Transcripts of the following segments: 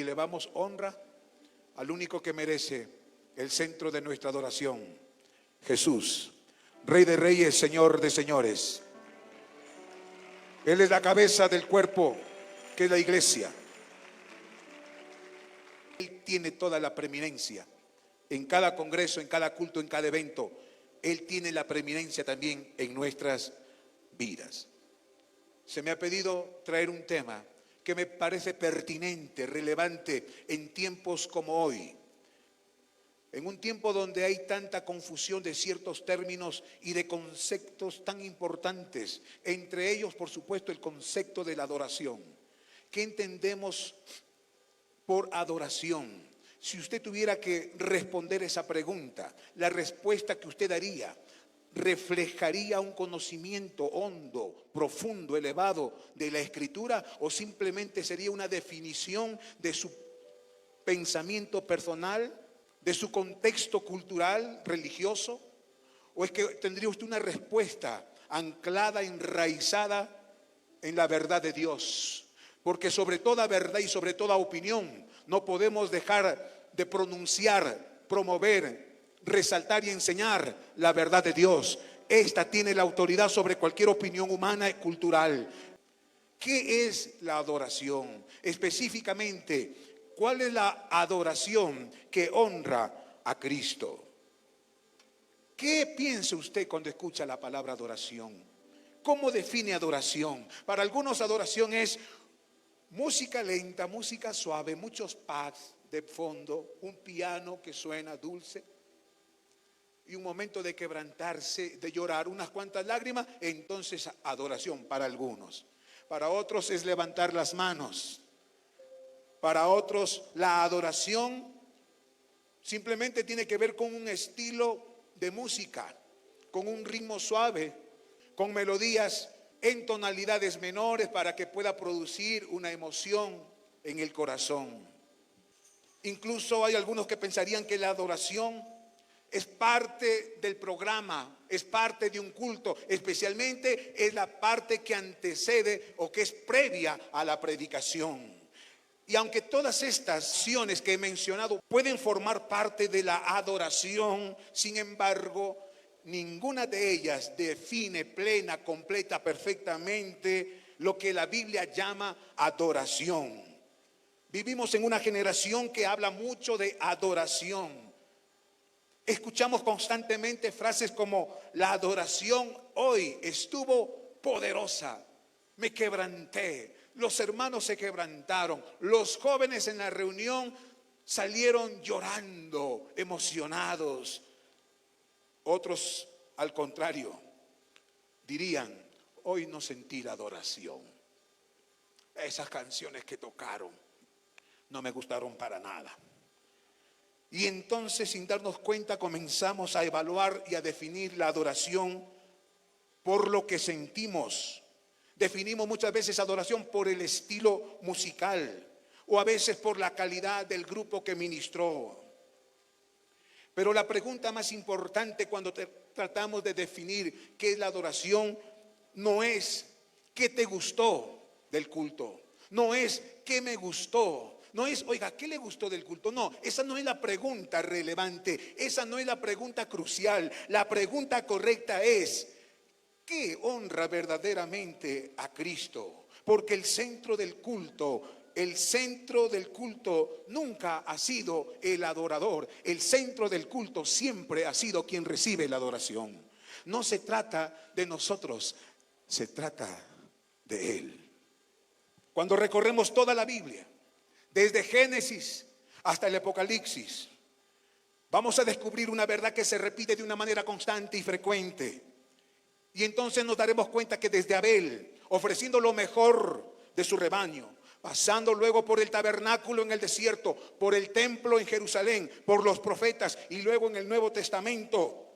elevamos honra al único que merece el centro de nuestra adoración, Jesús, Rey de Reyes, Señor de Señores. Él es la cabeza del cuerpo, que es la iglesia. Él tiene toda la preeminencia. En cada congreso, en cada culto, en cada evento, Él tiene la preeminencia también en nuestras vidas. Se me ha pedido traer un tema que me parece pertinente, relevante en tiempos como hoy. En un tiempo donde hay tanta confusión de ciertos términos y de conceptos tan importantes, entre ellos, por supuesto, el concepto de la adoración. ¿Qué entendemos por adoración? Si usted tuviera que responder esa pregunta, la respuesta que usted daría ¿reflejaría un conocimiento hondo, profundo, elevado de la Escritura, o simplemente sería una definición de su pensamiento personal, de su contexto cultural, religioso? ¿O es que tendría usted una respuesta anclada, enraizada en la verdad de Dios? Porque sobre toda verdad y sobre toda opinión no podemos dejar de pronunciar, promover, resaltar y enseñar la verdad de Dios. Esta tiene la autoridad sobre cualquier opinión humana y cultural. ¿Qué es la adoración? Específicamente, ¿cuál es la adoración que honra a Cristo? ¿Qué piensa usted cuando escucha la palabra adoración? ¿Cómo define adoración? Para algunos adoración es música lenta, música suave, muchos pads de fondo, un piano que suena dulce y un momento de quebrantarse, de llorar, unas cuantas lágrimas. Entonces adoración para algunos. Para otros es levantar las manos. Para otros la adoración simplemente tiene que ver con un estilo de música, con un ritmo suave, con melodías en tonalidades menores para que pueda producir una emoción en el corazón. Incluso hay algunos que pensarían que la adoración es parte del programa, es parte de un culto, especialmente es la parte que antecede o que es previa a la predicación. Y aunque todas estas acciones que he mencionado pueden formar parte de la adoración, sin embargo, ninguna de ellas define plena, completa, perfectamente lo que la Biblia llama adoración. Vivimos en una generación que habla mucho de adoración. Escuchamos constantemente frases como: la adoración hoy estuvo poderosa, me quebranté, los hermanos se quebrantaron, los jóvenes en la reunión salieron llorando, emocionados. Otros, al contrario, dirían: hoy no sentí la adoración, esas canciones que tocaron no me gustaron para nada. Y entonces, sin darnos cuenta, comenzamos a evaluar y a definir la adoración por lo que sentimos. Definimos muchas veces adoración por el estilo musical o a veces por la calidad del grupo que ministró. Pero la pregunta más importante cuando tratamos de definir qué es la adoración no es qué te gustó del culto, no es qué me gustó. No es, oiga, ¿qué le gustó del culto? No, esa no es la pregunta relevante, esa no es la pregunta crucial. La pregunta correcta es: ¿qué honra verdaderamente a Cristo? Porque el centro del culto nunca ha sido el adorador. El centro del culto siempre ha sido quien recibe la adoración. No se trata de nosotros, se trata de Él. Cuando recorremos toda la Biblia, desde Génesis hasta el Apocalipsis, vamos a descubrir una verdad que se repite de una manera constante y frecuente. Y entonces nos daremos cuenta que desde Abel, ofreciendo lo mejor de su rebaño, pasando luego por el tabernáculo en el desierto, por el templo en Jerusalén, por los profetas y luego en el Nuevo Testamento,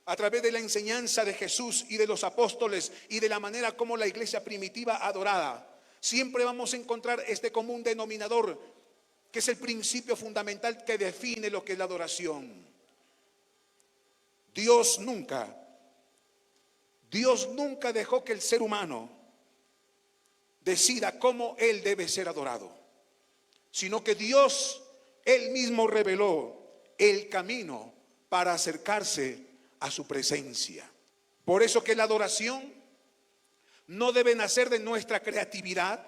a través de la enseñanza de Jesús y de los apóstoles y de la manera como la iglesia primitiva adoraba, siempre vamos a encontrar este común denominador, que es el principio fundamental que define lo que es la adoración. Dios nunca dejó que el ser humano decida cómo Él debe ser adorado. sino que Dios, Él mismo reveló el camino para acercarse a su presencia. Por eso que la adoración no debe nacer de nuestra creatividad.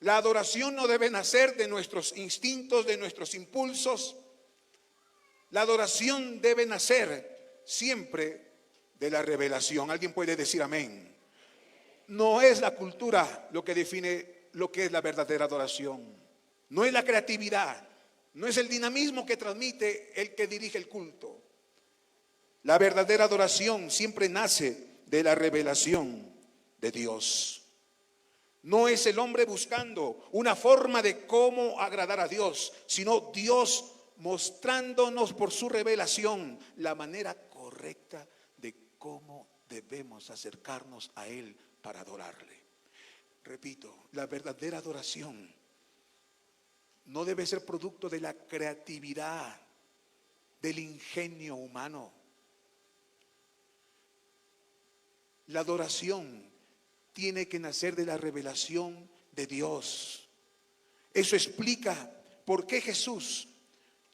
La adoración no debe nacer de nuestros instintos, de nuestros impulsos. La adoración debe nacer siempre de la revelación. ¿Alguien puede decir amén? No es la cultura lo que define lo que es la verdadera adoración. No es la creatividad, no es el dinamismo que transmite el que dirige el culto. La verdadera adoración siempre nace de la revelación de Dios. No es el hombre buscando una forma de cómo agradar a Dios, sino Dios mostrándonos por su revelación la manera correcta de cómo debemos acercarnos a Él para adorarle. Repito, la verdadera adoración no debe ser producto de la creatividad, del ingenio humano. La adoración tiene que nacer de la revelación de Dios. Eso explica por qué Jesús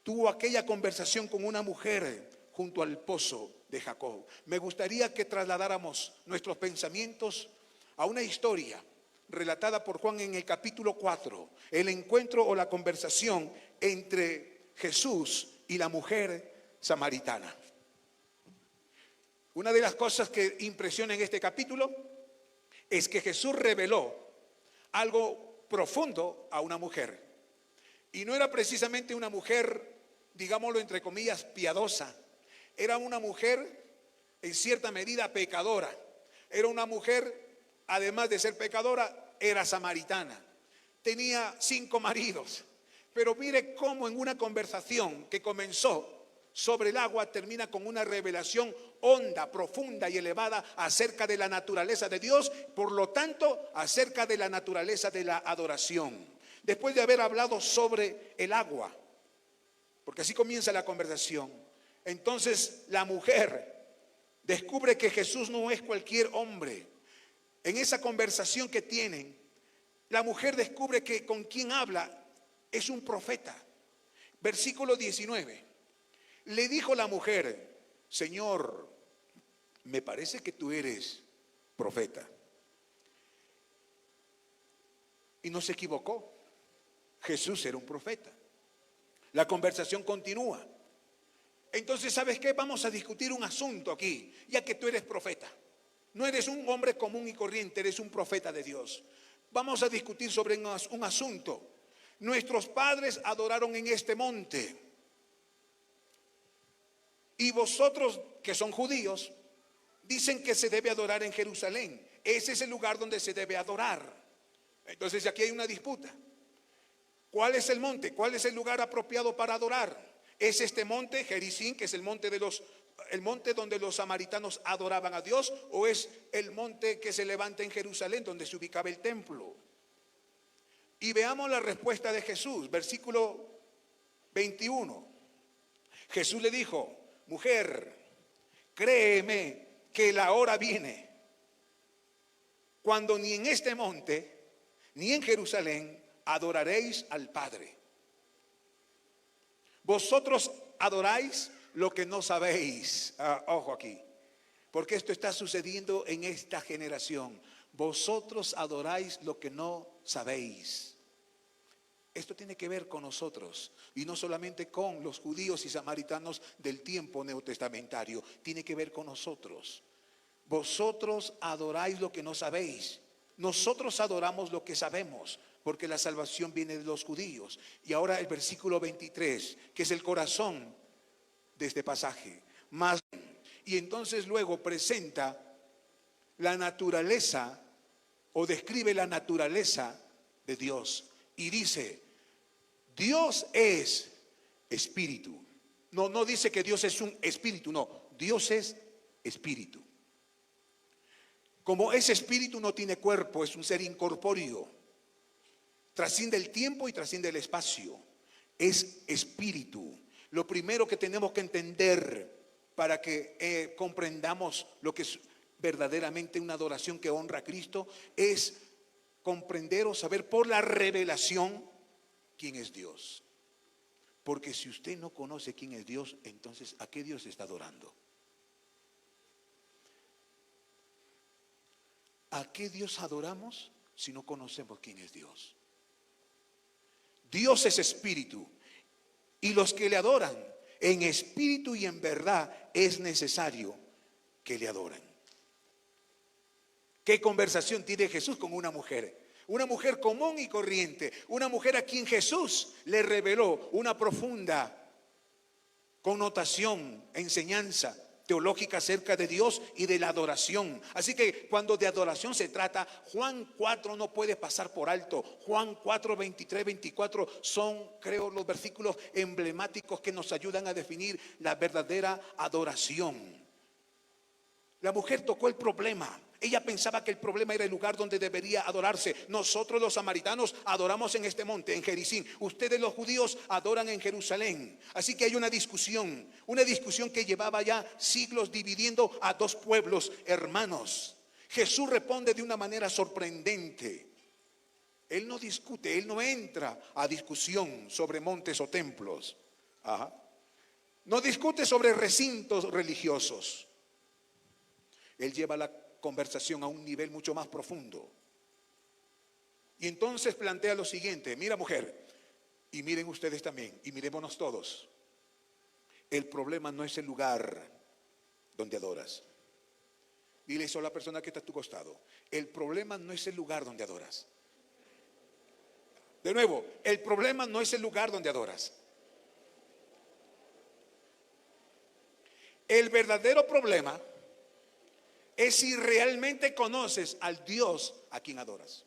tuvo aquella conversación con una mujer junto al pozo de Jacob. Me gustaría que trasladáramos nuestros pensamientos a una historia relatada por Juan en el capítulo 4, el encuentro o la conversación entre Jesús y la mujer samaritana. Una de las cosas que impresiona en este capítulo es que Jesús reveló algo profundo a una mujer. Y no era precisamente una mujer, digámoslo entre comillas, piadosa. Era una mujer en cierta medida pecadora. Era una mujer, además de ser pecadora, era samaritana. Tenía 5 maridos. Pero mire cómo en una conversación que comenzó sobre el agua termina con una revelación honda, profunda y elevada acerca de la naturaleza de Dios, por lo tanto, acerca de la naturaleza de la adoración. Después de haber hablado sobre el agua, porque así comienza la conversación, entonces la mujer descubre que Jesús no es cualquier hombre. En esa conversación que tienen, la mujer descubre que con quien habla es un profeta. Versículo 19. Le dijo la mujer: Señor, me parece que tú eres profeta. Y no se equivocó. Jesús era un profeta. La conversación continúa. Entonces, ¿sabes qué? Vamos a discutir un asunto aquí, ya que tú eres profeta. No eres un hombre común y corriente, eres un profeta de Dios. Vamos a discutir sobre un asunto. Nuestros padres adoraron en este monte. Y vosotros, que son judíos, dicen que se debe adorar en Jerusalén. Ese es el lugar donde se debe adorar. Entonces aquí hay una disputa. ¿Cuál es el monte? ¿Cuál es el lugar apropiado para adorar? ¿Es este monte, Gerizim, que es el monte donde los samaritanos adoraban a Dios, o es el monte que se levanta en Jerusalén, donde se ubicaba el templo? Y veamos la respuesta de Jesús, versículo 21. Jesús le dijo: mujer, créeme que la hora viene cuando ni en este monte ni en Jerusalén adoraréis al Padre. Vosotros adoráis lo que no sabéis. Ojo aquí, porque esto está sucediendo en esta generación. Vosotros adoráis lo que no sabéis. Esto tiene que ver con nosotros, y no solamente con los judíos y samaritanos del tiempo neotestamentario, tiene que ver con nosotros. Vosotros adoráis lo que no sabéis. Nosotros adoramos lo que sabemos, porque la salvación viene de los judíos. Y ahora el versículo 23, que es el corazón de este pasaje. Y entonces luego presenta la naturaleza, o describe la naturaleza de Dios. Y dice: Dios es espíritu. No dice que Dios es un espíritu, no. Dios es espíritu. Como ese espíritu no tiene cuerpo, es un ser incorpóreo. Trasciende el tiempo y trasciende el espacio. Es espíritu. Lo primero que tenemos que entender para que comprendamos lo que es verdaderamente una adoración que honra a Cristo es comprender o saber por la revelación quién es Dios. Porque si usted no conoce quién es Dios, entonces ¿a qué Dios está adorando? ¿A qué Dios adoramos si no conocemos quién es Dios? Dios es espíritu, y los que le adoran en espíritu y en verdad es necesario que le adoren. ¿Qué conversación tiene Jesús con una mujer? Una mujer común y corriente, una mujer a quien Jesús le reveló una profunda connotación, enseñanza teológica acerca de Dios y de la adoración. Así que cuando de adoración se trata, Juan 4 no puede pasar por alto. Juan 4, 23, 24 son, creo, los versículos emblemáticos que nos ayudan a definir la verdadera adoración. La mujer tocó el problema. Ella pensaba que el problema era el lugar donde debería adorarse. Nosotros los samaritanos adoramos en este monte, en Gerizim. Ustedes los judíos adoran en Jerusalén. Así que hay una discusión que llevaba ya siglos dividiendo a dos pueblos hermanos. Jesús responde de una manera sorprendente. Él no discute, Él no entra a discusión sobre montes o templos. No discute sobre recintos religiosos. Él lleva la conversación a un nivel mucho más profundo. Y entonces plantea lo siguiente: mira, mujer, y miren ustedes también, y mirémonos todos. El problema no es el lugar donde adoras. Dile eso a la persona que está a tu costado. El problema no es el lugar donde adoras. De nuevo, el problema no es el lugar donde adoras. El verdadero problema es si realmente conoces al Dios a quien adoras.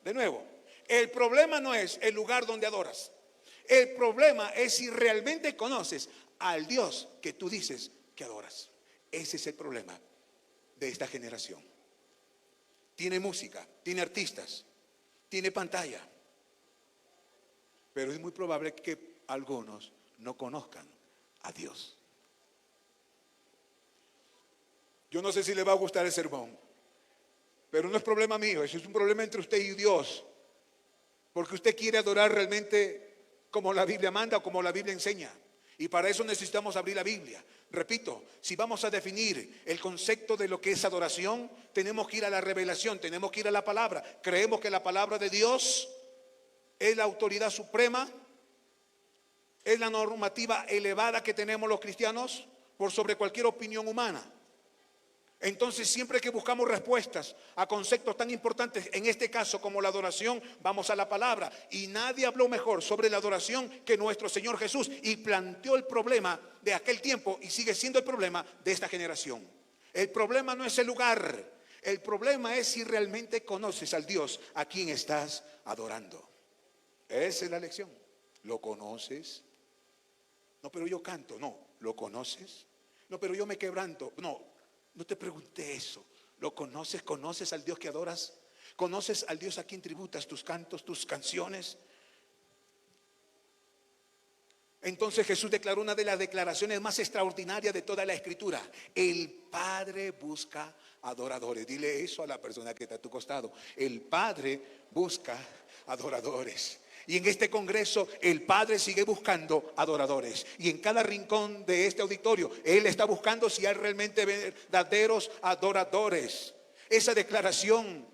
De nuevo, el problema no es el lugar donde adoras. El problema es si realmente conoces al Dios que tú dices que adoras. Ese es el problema de esta generación. Tiene música, tiene artistas, tiene pantalla, pero es muy probable que algunos no conozcan a Dios. Yo no sé si le va a gustar el sermón, pero no es problema mío, eso es un problema entre usted y Dios, porque usted quiere adorar realmente como la Biblia manda o como la Biblia enseña, y para eso necesitamos abrir la Biblia. Repito, si vamos a definir el concepto de lo que es adoración, tenemos que ir a la revelación, tenemos que ir a la palabra. Creemos que la palabra de Dios es la autoridad suprema, es la normativa elevada que tenemos los cristianos por sobre cualquier opinión humana. Entonces, siempre que buscamos respuestas a conceptos tan importantes, en este caso como la adoración, vamos a la palabra. Y nadie habló mejor sobre la adoración que nuestro Señor Jesús, y planteó el problema de aquel tiempo y sigue siendo el problema de esta generación. El problema no es el lugar, el problema es si realmente conoces al Dios a quien estás adorando. Esa es la lección. ¿Lo conoces? No, pero yo canto. No, ¿lo conoces? No, pero yo me quebranto. No te pregunté eso. ¿Lo conoces? ¿Conoces al Dios que adoras? ¿Conoces al Dios a quien tributas tus cantos, tus canciones? Entonces Jesús declaró una de las declaraciones más extraordinarias de toda la Escritura. El Padre busca adoradores. Dile eso a la persona que está a tu costado. El Padre busca adoradores. Y en este congreso el Padre sigue buscando adoradores. Y en cada rincón de este auditorio Él está buscando si hay realmente verdaderos adoradores. Esa declaración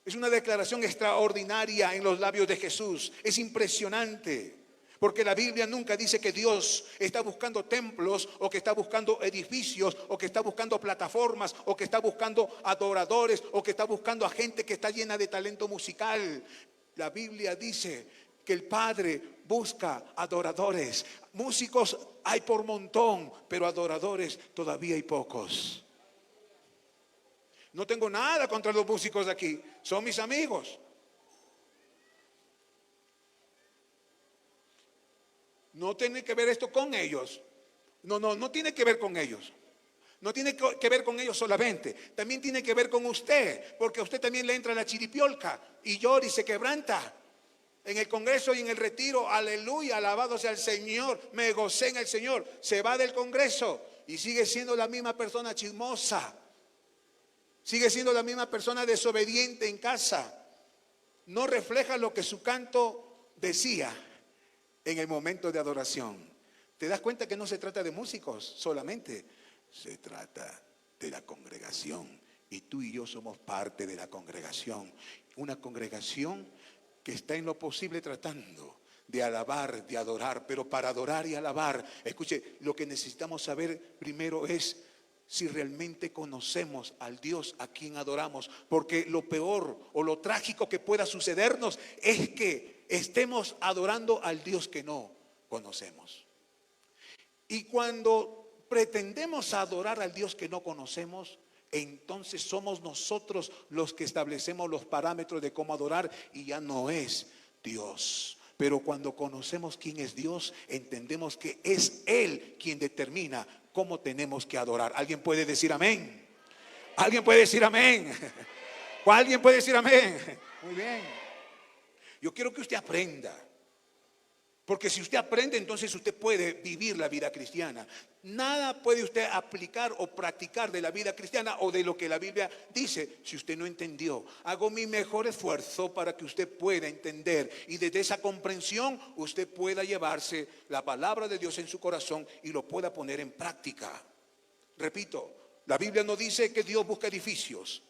es una declaración extraordinaria en los labios de Jesús. Es impresionante. Porque la Biblia nunca dice que Dios está buscando templos, o que está buscando edificios, o que está buscando plataformas, o que está buscando adoradores, o que está buscando a gente que está llena de talento musical. La Biblia dice que el Padre busca adoradores. Músicos hay por montón, pero adoradores todavía hay pocos. No tengo nada contra los músicos de aquí, son mis amigos. No tiene que ver esto con ellos. No tiene que ver con ellos. No tiene que ver con ellos solamente. También tiene que ver con usted, porque a usted también le entra la chiripiolca y llora y se quebranta. En el congreso y en el retiro, aleluya, alabado sea el Señor, me gocé en el Señor. Se va del congreso y sigue siendo la misma persona chismosa. Sigue siendo la misma persona desobediente en casa. no refleja lo que su canto decía en el momento de adoración. ¿Te das cuenta que no se trata de músicos solamente? Se trata de la congregación. Y tú y yo somos parte de la congregación. Una congregación que está en lo posible tratando de alabar, de adorar. Pero para adorar y alabar, escuche, lo que necesitamos saber primero es si realmente conocemos al Dios a quien adoramos. Porque lo peor o lo trágico que pueda sucedernos es que estemos adorando al Dios que no conocemos. Y cuando pretendemos adorar al Dios que no conocemos, entonces somos nosotros los que establecemos los parámetros de cómo adorar y ya no es Dios. Pero cuando conocemos quién es Dios, entendemos que es Él quien determina cómo tenemos que adorar. ¿Alguien puede decir amén? ¿Alguien puede decir amén? ¿O alguien puede decir amén? Muy bien. Yo quiero que usted aprenda. Porque si usted aprende, entonces usted puede vivir la vida cristiana. Nada puede usted aplicar o practicar de la vida cristiana o de lo que la Biblia dice si usted no entendió. Hago mi mejor esfuerzo para que usted pueda entender y desde esa comprensión usted pueda llevarse la palabra de Dios en su corazón y lo pueda poner en práctica. Repito, la Biblia no dice que Dios busca edificios.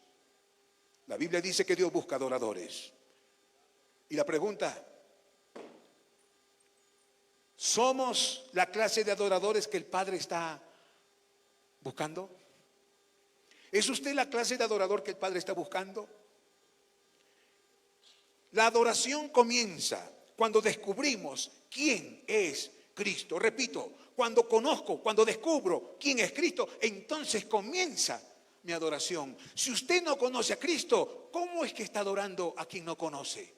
La Biblia dice que Dios busca adoradores. Y la pregunta: ¿somos la clase de adoradores que el Padre está buscando? ¿Es usted la clase de adorador que el Padre está buscando? La adoración comienza cuando descubrimos quién es Cristo. Repito, cuando conozco, cuando descubro quién es Cristo, entonces comienza mi adoración. Si usted no conoce a Cristo, ¿cómo es que está adorando a quien no conoce?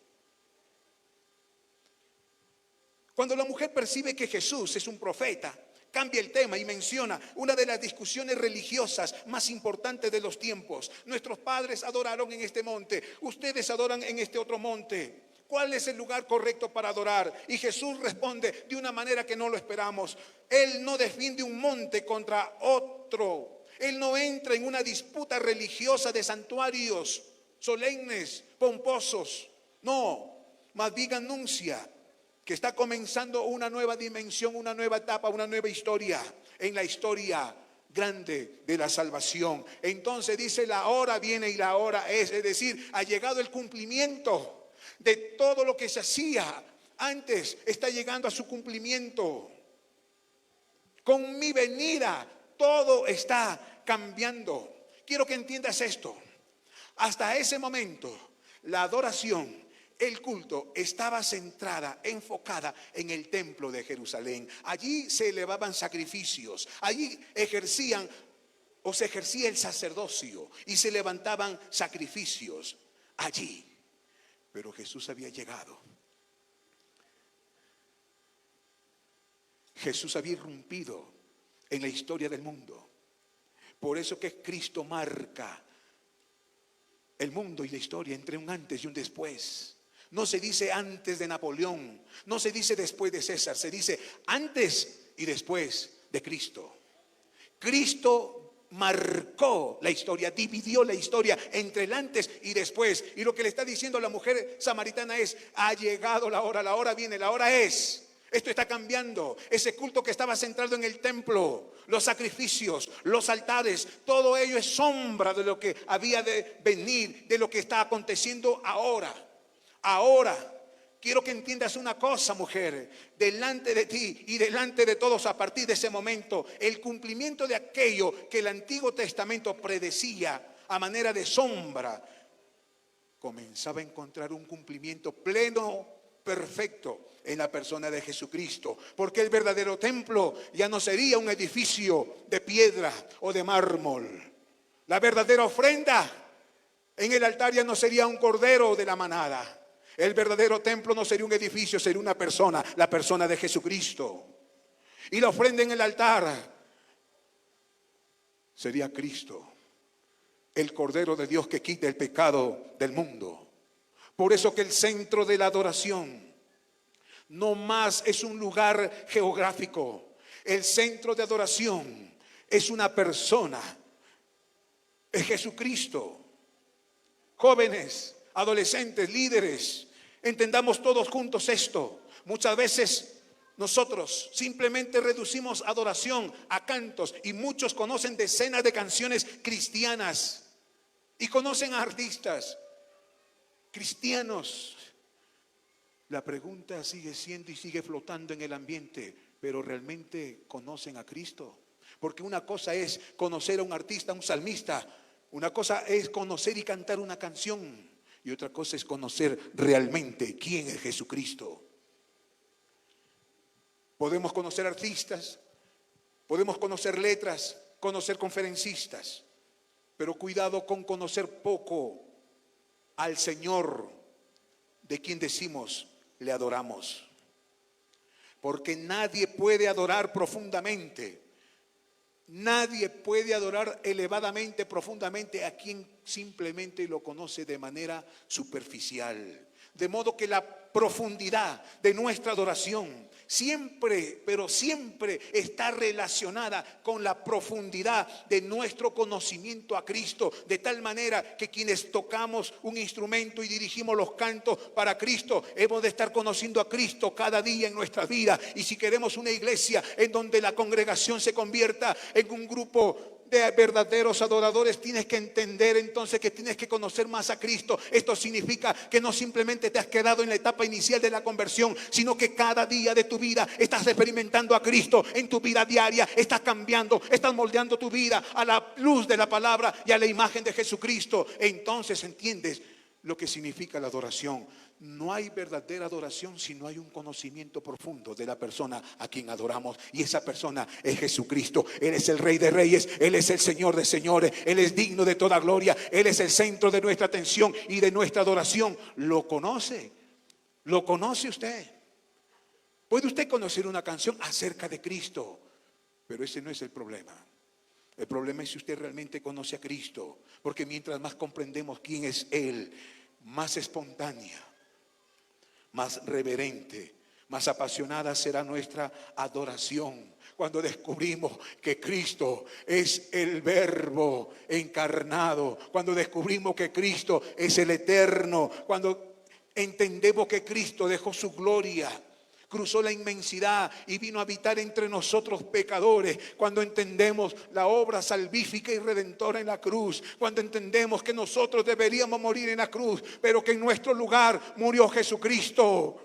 Cuando la mujer percibe que Jesús es un profeta, cambia el tema y menciona una de las discusiones religiosas más importantes de los tiempos. Nuestros padres adoraron en este monte, ustedes adoran en este otro monte. ¿Cuál es el lugar correcto para adorar? Y Jesús responde de una manera que no lo esperamos. Él no defiende un monte contra otro. Él no entra en una disputa religiosa de santuarios solemnes, pomposos. No, más bien anuncia que está comenzando una nueva dimensión, una nueva etapa, una nueva historia, en la historia grande de la salvación. Entonces dice: la hora viene y la hora es decir, ha llegado el cumplimiento de todo lo que se hacía antes, está llegando a su cumplimiento. Con mi venida todo está cambiando. Quiero que entiendas esto. Hasta ese momento, la adoración, el culto estaba centrada, enfocada en el templo de Jerusalén. Allí se elevaban sacrificios, allí se ejercía el sacerdocio y se levantaban sacrificios allí. Pero Jesús había llegado. Jesús había irrumpido en la historia del mundo. Por eso que Cristo marca el mundo y la historia entre un antes y un después. No se dice antes de Napoleón, no se dice después de César, se dice antes y después de Cristo. Cristo marcó la historia, dividió la historia entre el antes y después. Y lo que le está diciendo a la mujer samaritana es: ha llegado la hora viene, la hora es. Esto está cambiando. Ese culto que estaba centrado en el templo, los sacrificios, los altares, todo ello es sombra de lo que había de venir, de lo que está aconteciendo ahora. Ahora, quiero que entiendas una cosa, mujer. Delante de ti y delante de todos, a partir de ese momento, el cumplimiento de aquello que el Antiguo Testamento predecía a manera de sombra, comenzaba a encontrar un cumplimiento pleno, perfecto, en la persona de Jesucristo. Porque el verdadero templo ya no sería un edificio de piedra o de mármol. La verdadera ofrenda en el altar ya no sería un cordero de la manada. El verdadero templo no sería un edificio, sería una persona, la persona de Jesucristo. Y la ofrenda en el altar sería Cristo, el Cordero de Dios que quita el pecado del mundo. Por eso que el centro de la adoración no más es un lugar geográfico. El centro de adoración es una persona, es Jesucristo. Jóvenes, adolescentes, líderes, entendamos todos juntos esto. Muchas veces nosotros simplemente reducimos adoración a cantos, y muchos conocen decenas de canciones cristianas y conocen a artistas cristianos. La pregunta sigue siendo y sigue flotando en el ambiente, pero ¿realmente conocen a Cristo? Porque una cosa es conocer a un artista, a un salmista, una cosa es conocer y cantar una canción, y otra cosa es conocer realmente quién es Jesucristo. Podemos conocer artistas, podemos conocer letras, conocer conferencistas, pero cuidado con conocer poco al Señor, de quien decimos le adoramos. Porque nadie puede adorar profundamente, nadie puede adorar elevadamente, profundamente, a quien simplemente lo conoce de manera superficial. De modo que la profundidad de nuestra adoración siempre, pero siempre está relacionada con la profundidad de nuestro conocimiento a Cristo, de tal manera que quienes tocamos un instrumento y dirigimos los cantos para Cristo, hemos de estar conociendo a Cristo cada día en nuestra vida. Y si queremos una iglesia en donde la congregación se convierta en un grupo de verdaderos adoradores, tienes que entender entonces que tienes que conocer más a Cristo. Esto significa que no simplemente te has quedado en la etapa inicial de la conversión, sino que cada día de tu vida estás experimentando a Cristo en tu vida diaria, estás cambiando, estás moldeando tu vida a la luz de la palabra y a la imagen de Jesucristo. Entonces entiendes lo que significa la adoración. No hay verdadera adoración si no hay un conocimiento profundo de la persona a quien adoramos, y esa persona es Jesucristo. Él es el Rey de Reyes, Él es el Señor de Señores, Él es digno de toda gloria, Él es el centro de nuestra atención y de nuestra adoración. ¿Lo conoce? ¿Lo conoce usted? Puede usted conocer una canción acerca de Cristo, pero ese no es el problema. El problema es si usted realmente conoce a Cristo, porque mientras más comprendemos quién es Él, más espontánea, más reverente, más apasionada será nuestra adoración. Cuando descubrimos que Cristo es el Verbo encarnado, cuando descubrimos que Cristo es el Eterno, cuando entendemos que Cristo dejó su gloria, cruzó la inmensidad y vino a habitar entre nosotros pecadores, cuando entendemos la obra salvífica y redentora en la cruz, cuando entendemos que nosotros deberíamos morir en la cruz, pero que en nuestro lugar murió Jesucristo,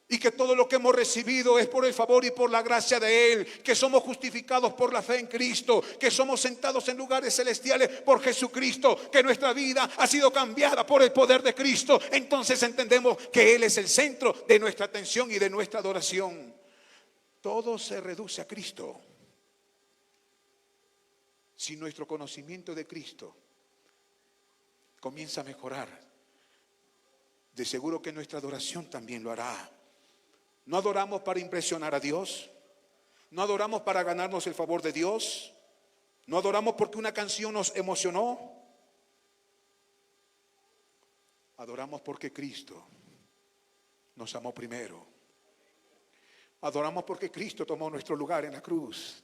y que todo lo que hemos recibido es por el favor y por la gracia de Él, que somos justificados por la fe en Cristo, que somos sentados en lugares celestiales por Jesucristo, que nuestra vida ha sido cambiada por el poder de Cristo. Entonces entendemos que Él es el centro de nuestra atención y de nuestra adoración. Todo se reduce a Cristo. Si nuestro conocimiento de Cristo comienza a mejorar, de seguro que nuestra adoración también lo hará. No adoramos para impresionar a Dios, no adoramos para ganarnos el favor de Dios, no adoramos porque una canción nos emocionó. Adoramos porque Cristo nos amó primero. Adoramos porque Cristo tomó nuestro lugar en la cruz.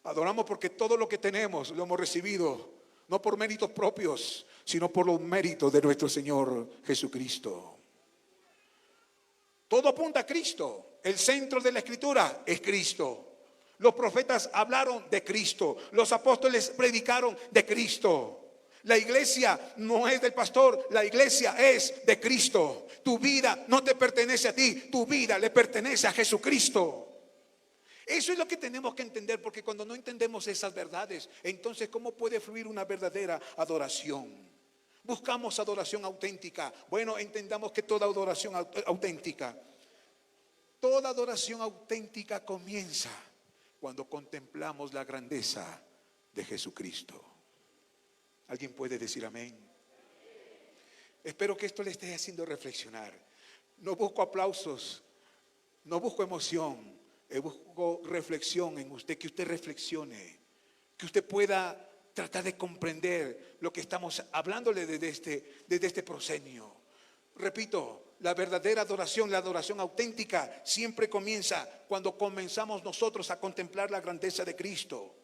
Adoramos porque todo lo que tenemos lo hemos recibido, no por méritos propios, sino por los méritos de nuestro Señor Jesucristo. Todo apunta a Cristo. El centro de la Escritura es Cristo. Los profetas hablaron de Cristo. Los apóstoles predicaron de Cristo. La iglesia no es del pastor, la iglesia es de Cristo. Tu vida no te pertenece a ti, tu vida le pertenece a Jesucristo. Eso es lo que tenemos que entender, porque cuando no entendemos esas verdades, entonces ¿cómo puede fluir una verdadera adoración? Buscamos adoración auténtica. Bueno, entendamos que toda adoración auténtica comienza cuando contemplamos la grandeza de Jesucristo. ¿Alguien puede decir amén? Espero que esto le esté haciendo reflexionar. No busco aplausos, no busco emoción, busco reflexión en usted, que usted reflexione, que usted pueda tratar de comprender lo que estamos hablándole desde este proscenio. Repito, la verdadera adoración, la adoración auténtica, siempre comienza cuando comenzamos nosotros a contemplar la grandeza de Cristo.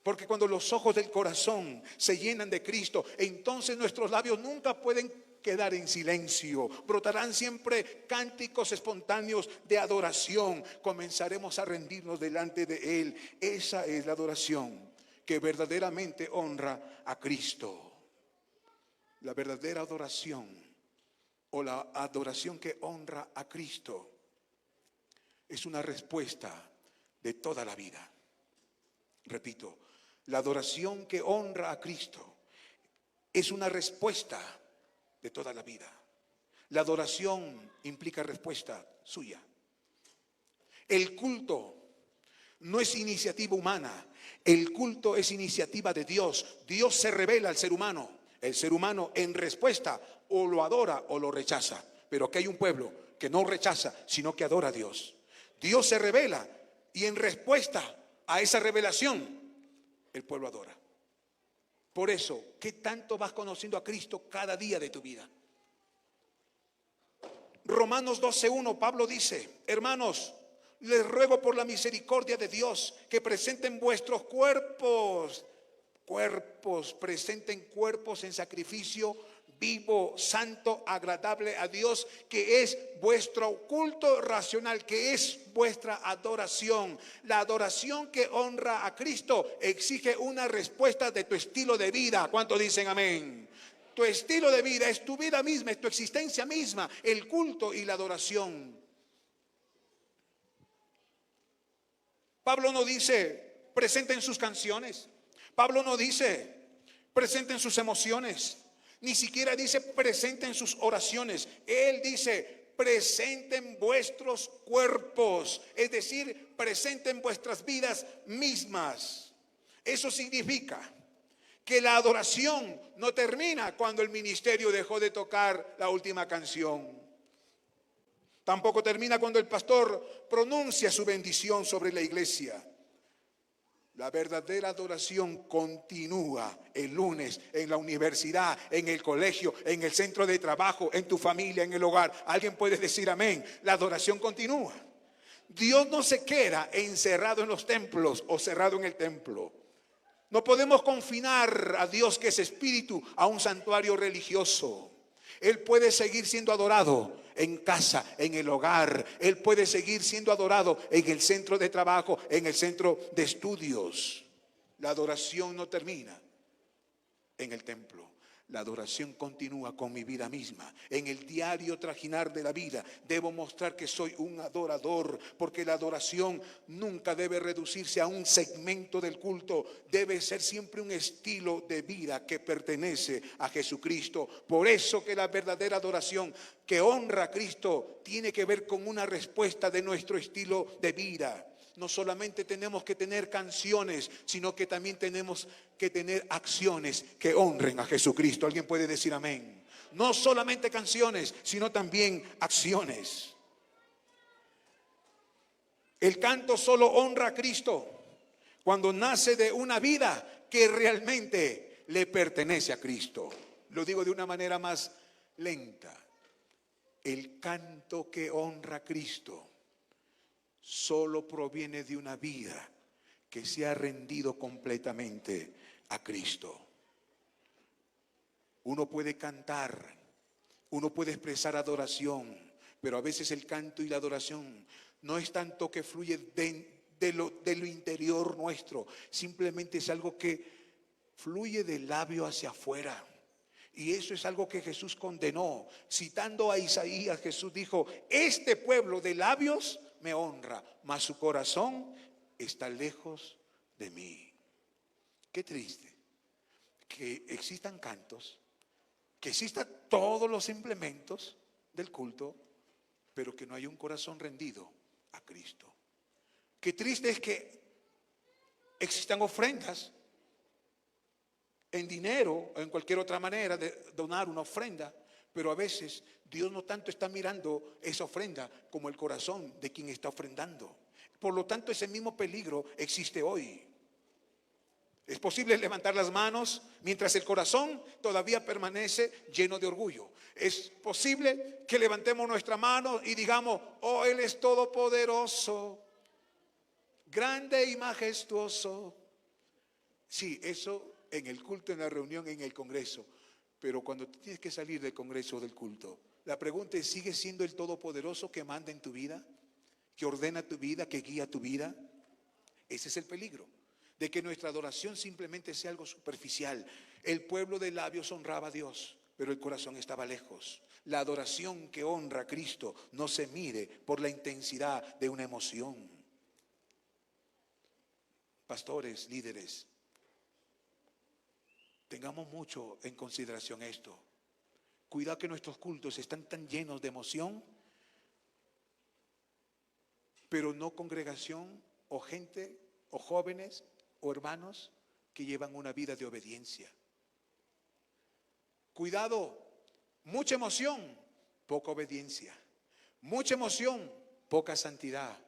Porque cuando los ojos del corazón se llenan de Cristo, entonces nuestros labios nunca pueden quedar en silencio. Brotarán siempre cánticos espontáneos de adoración. Comenzaremos a rendirnos delante de Él. Esa es la adoración que verdaderamente honra a Cristo. La verdadera adoración o la adoración que honra a Cristo es una respuesta de toda la vida. Repito, la adoración que honra a Cristo es una respuesta de toda la vida. La adoración implica respuesta suya. El culto no es iniciativa humana, el culto es iniciativa de Dios. Dios se revela al ser humano. El ser humano en respuesta o lo adora o lo rechaza. Pero aquí hay un pueblo que no rechaza, sino que adora a Dios. Dios se revela y en respuesta a esa revelación, el pueblo adora. Por eso, ¿qué tanto vas conociendo a Cristo cada día de tu vida? Romanos 12:1, Pablo dice: hermanos, les ruego por la misericordia de Dios que presenten vuestros presenten cuerpos en sacrificio vivo, santo, agradable a Dios, que es vuestro culto racional, que es vuestra adoración. La adoración que honra a Cristo exige una respuesta de tu estilo de vida. ¿Cuántos dicen amén? Tu estilo de vida es tu vida misma, es tu existencia misma, el culto y la adoración. Pablo no dice presenten sus canciones. Pablo no dice presenten sus emociones. Ni siquiera dice presenten sus oraciones. Él dice presenten vuestros cuerpos. Es decir, presenten vuestras vidas mismas. Eso significa que la adoración no termina cuando el ministerio dejó de tocar la última canción. Tampoco termina cuando el pastor pronuncia su bendición sobre la iglesia. La verdadera adoración continúa el lunes en la universidad, en el colegio, en el centro de trabajo, en tu familia, en el hogar. Alguien puede decir amén. La adoración continúa. Dios no se queda encerrado en los templos o cerrado en el templo. No podemos confinar a Dios, que es espíritu, a un santuario religioso. Él puede seguir siendo adorado en casa, en el hogar. Él puede seguir siendo adorado en el centro de trabajo, en el centro de estudios. La adoración no termina en el templo. La adoración continúa con mi vida misma. En el diario trajinar de la vida debo mostrar que soy un adorador, porque la adoración nunca debe reducirse a un segmento del culto. Debe ser siempre un estilo de vida que pertenece a Jesucristo. Por eso que la verdadera adoración que honra a Cristo tiene que ver con una respuesta de nuestro estilo de vida. No solamente tenemos que tener canciones, sino que también tenemos que tener acciones que honren a Jesucristo. ¿Alguien puede decir amén? No solamente canciones, sino también acciones. El canto solo honra a Cristo cuando nace de una vida que realmente le pertenece a Cristo. Lo digo de una manera más lenta. El canto que honra a Cristo solo proviene de una vida que se ha rendido completamente a Cristo. Uno puede cantar, uno puede expresar adoración, pero a veces el canto y la adoración no es tanto que fluye de lo interior nuestro, simplemente es algo que fluye del labio hacia afuera. Y eso es algo que Jesús condenó. Citando a Isaías, Jesús dijo: este pueblo de labios me honra, mas su corazón está lejos de mí. Qué triste que existan cantos, que existan todos los implementos del culto, pero que no hay un corazón rendido a Cristo. Qué triste es que existan ofrendas en dinero o en cualquier otra manera de donar una ofrenda, pero a veces Dios no tanto está mirando esa ofrenda como el corazón de quien está ofrendando. Por lo tanto, ese mismo peligro existe hoy. Es posible levantar las manos mientras el corazón todavía permanece lleno de orgullo. Es posible que levantemos nuestra mano y digamos: oh, Él es todopoderoso, grande y majestuoso. Sí, eso en el culto, en la reunión, en el congreso. Pero cuando tienes que salir del congreso del culto, la pregunta es, ¿sigue siendo el Todopoderoso que manda en tu vida? ¿Que ordena tu vida? ¿Que guía tu vida? Ese es el peligro, de que nuestra adoración simplemente sea algo superficial. El pueblo de labios honraba a Dios, pero el corazón estaba lejos. La adoración que honra a Cristo no se mide por la intensidad de una emoción. Pastores, líderes, tengamos mucho en consideración esto. Cuidado que nuestros cultos están tan llenos de emoción, pero no congregación o gente o jóvenes o hermanos que llevan una vida de obediencia. Cuidado, mucha emoción, poca obediencia. Mucha emoción, poca santidad.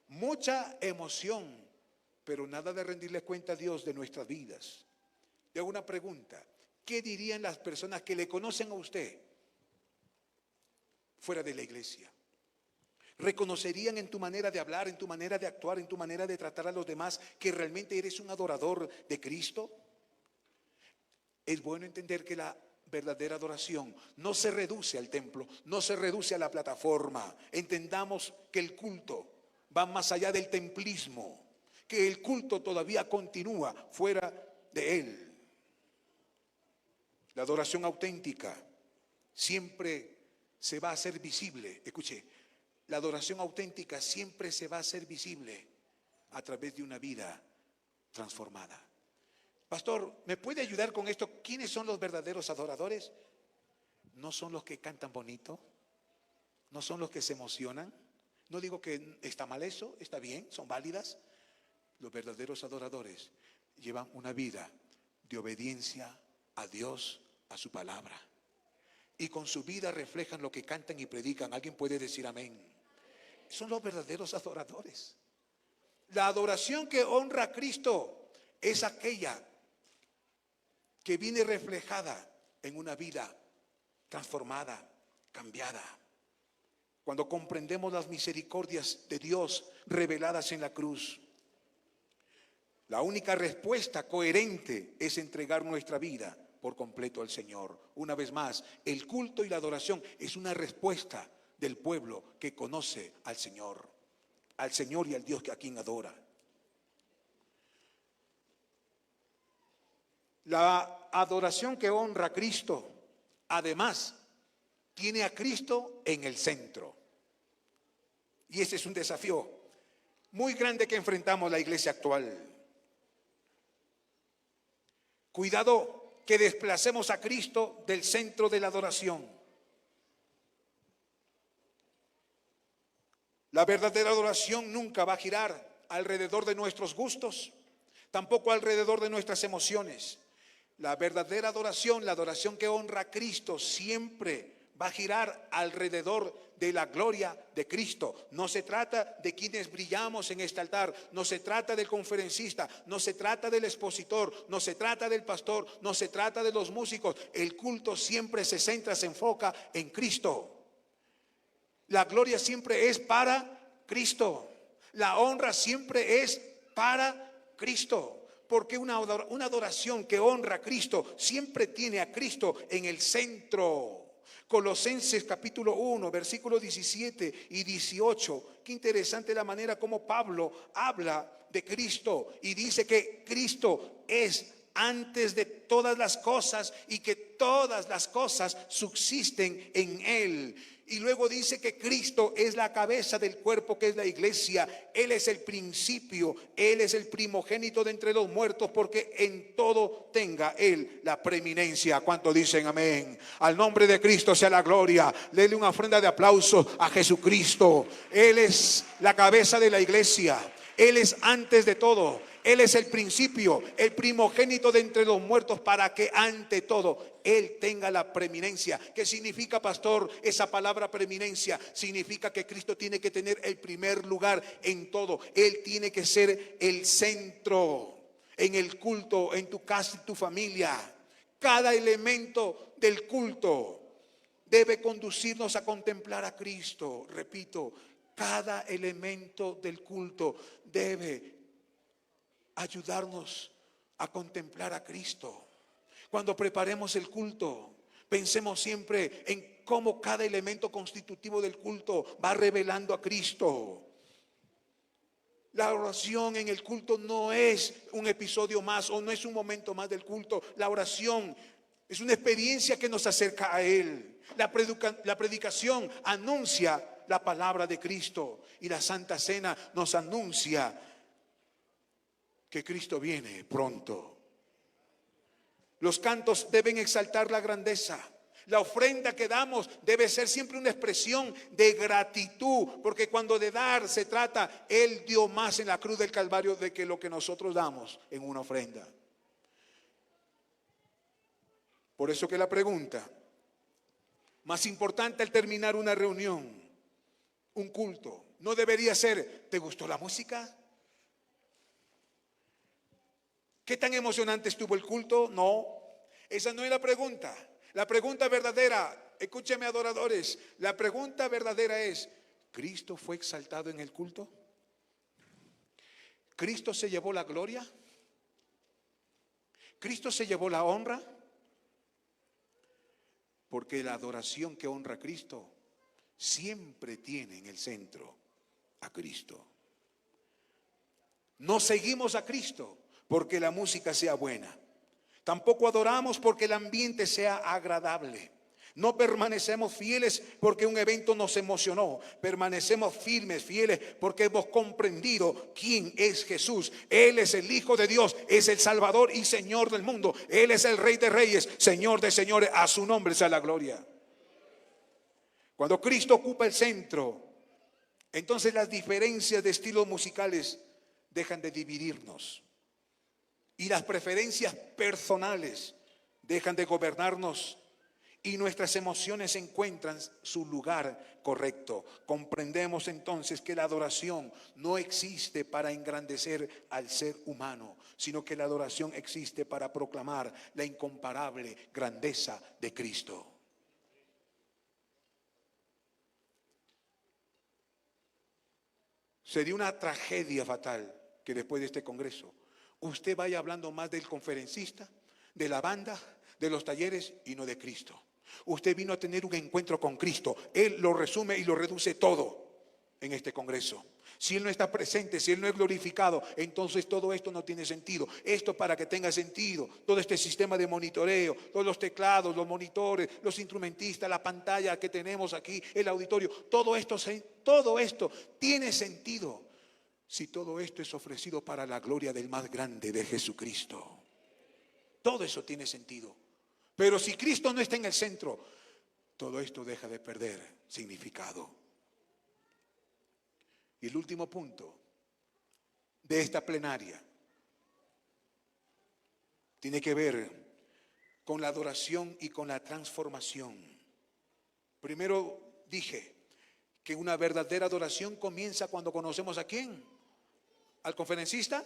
Mucha emoción, pero nada de rendirle cuenta a Dios de nuestras vidas. Le hago una pregunta. ¿Qué dirían las personas que le conocen a usted fuera de la iglesia? ¿Reconocerían en tu manera de hablar, en tu manera de actuar, en tu manera de tratar a los demás que realmente eres un adorador de Cristo? Es bueno entender que la verdadera adoración no se reduce al templo, no se reduce a la plataforma. Entendamos que el culto va más allá del templismo, que el culto todavía continúa fuera de él. La adoración auténtica siempre se va a hacer visible. Escuche, la adoración auténtica siempre se va a hacer visible a través de una vida transformada. Pastor, ¿me puede ayudar con esto? ¿Quiénes son los verdaderos adoradores? No son los que cantan bonito, no son los que se emocionan. No digo que está mal eso, está bien, son válidas. Los verdaderos adoradores llevan una vida de obediencia a Dios, a su palabra. Y con su vida reflejan lo que cantan y predican. ¿Alguien puede decir amén? Son los verdaderos adoradores. La adoración que honra a Cristo es aquella que viene reflejada en una vida transformada, cambiada. Cuando comprendemos las misericordias de Dios reveladas en la cruz, la única respuesta coherente es entregar nuestra vida por completo al Señor. Una vez más, el culto y la adoración es una respuesta del pueblo que conoce al Señor y al Dios a quien adora. La adoración que honra a Cristo, además, tiene a Cristo en el centro. Y ese es un desafío muy grande que enfrentamos la iglesia actual. Cuidado que desplacemos a Cristo del centro de la adoración. La verdadera adoración nunca va a girar alrededor de nuestros gustos, tampoco alrededor de nuestras emociones. La verdadera adoración, la adoración que honra a Cristo, siempre va a girar alrededor de la gloria de Cristo. No se trata de quienes brillamos en este altar, no se trata del conferencista, no se trata del expositor, no se trata del pastor, no se trata de los músicos. El culto siempre se centra, se enfoca en Cristo. La gloria siempre es para Cristo. La honra siempre es para Cristo. Porque una adoración que honra a Cristo siempre tiene a Cristo en el centro. Colosenses capítulo 1, versículos 17 y 18. Qué interesante la manera como Pablo habla de Cristo y dice que Cristo es antes de todas las cosas y que todas las cosas subsisten en Él. Y luego dice que Cristo es la cabeza del cuerpo que es la iglesia. Él es el principio, Él es el primogénito de entre los muertos, porque en todo tenga Él la preeminencia. ¿Cuánto dicen amén? Al nombre de Cristo sea la gloria. Dele una ofrenda de aplauso a Jesucristo. Él es la cabeza de la iglesia. Él es antes de todo. Él es el principio, el primogénito de entre los muertos, para que ante todo Él tenga la preeminencia. ¿Qué significa, pastor, esa palabra preeminencia? Significa que Cristo tiene que tener el primer lugar en todo. Él tiene que ser el centro en el culto, en tu casa, en tu familia. Cada elemento del culto debe conducirnos a contemplar a Cristo. Repito, cada elemento del culto debe ayudarnos a contemplar a Cristo. Cuando preparemos el culto, Pensemos siempre en cómo cada elemento constitutivo del culto va revelando a Cristo. La oración en el culto no es un episodio más o no es un momento más del culto. La oración es una experiencia que nos acerca a Él. La predicación anuncia la palabra de Cristo y la Santa Cena nos anuncia que Cristo viene pronto. Los cantos deben exaltar la grandeza. La ofrenda que damos debe ser siempre una expresión de gratitud, porque cuando de dar se trata, Él dio más en la cruz del Calvario de que lo que nosotros damos en una ofrenda. Por eso que la pregunta más importante al terminar una reunión, un culto, no debería ser: ¿te gustó la música? ¿Qué tan emocionante estuvo el culto? No, esa no es la pregunta. La pregunta verdadera, escúcheme adoradores, la pregunta verdadera es: ¿Cristo fue exaltado en el culto? ¿Cristo se llevó la gloria? ¿Cristo se llevó la honra? Porque la adoración que honra a Cristo siempre tiene en el centro a Cristo. No seguimos a Cristo porque la música sea buena. Tampoco adoramos porque el ambiente sea agradable. No permanecemos fieles porque un evento nos emocionó. Permanecemos firmes, fieles, porque hemos comprendido quién es Jesús. Él es el Hijo de Dios, es el Salvador y Señor del mundo. Él es el Rey de Reyes, Señor de señores. A su nombre sea la gloria. Cuando Cristo ocupa el centro, entonces las diferencias de estilos musicales dejan de dividirnos. Y las preferencias personales dejan de gobernarnos y nuestras emociones encuentran su lugar correcto. Comprendemos entonces que la adoración no existe para engrandecer al ser humano, sino que la adoración existe para proclamar la incomparable grandeza de Cristo. Sería una tragedia fatal que después de este congreso usted vaya hablando más del conferencista, de la banda, de los talleres y no de Cristo. Usted vino a tener un encuentro con Cristo. Él lo resume y lo reduce todo en este congreso. Si Él no está presente, si Él no es glorificado, entonces todo esto no tiene sentido. Esto, para que tenga sentido, todo este sistema de monitoreo, todos los teclados, los monitores, los instrumentistas, la pantalla que tenemos aquí, el auditorio, todo esto tiene sentido si todo esto es ofrecido para la gloria del más grande, de Jesucristo. Todo eso tiene sentido. Pero si Cristo no está en el centro, todo esto deja de perder significado. Y el último punto de esta plenaria tiene que ver con la adoración y con la transformación. Primero dije que una verdadera adoración comienza cuando conocemos ¿a quién? ¿Al conferencista?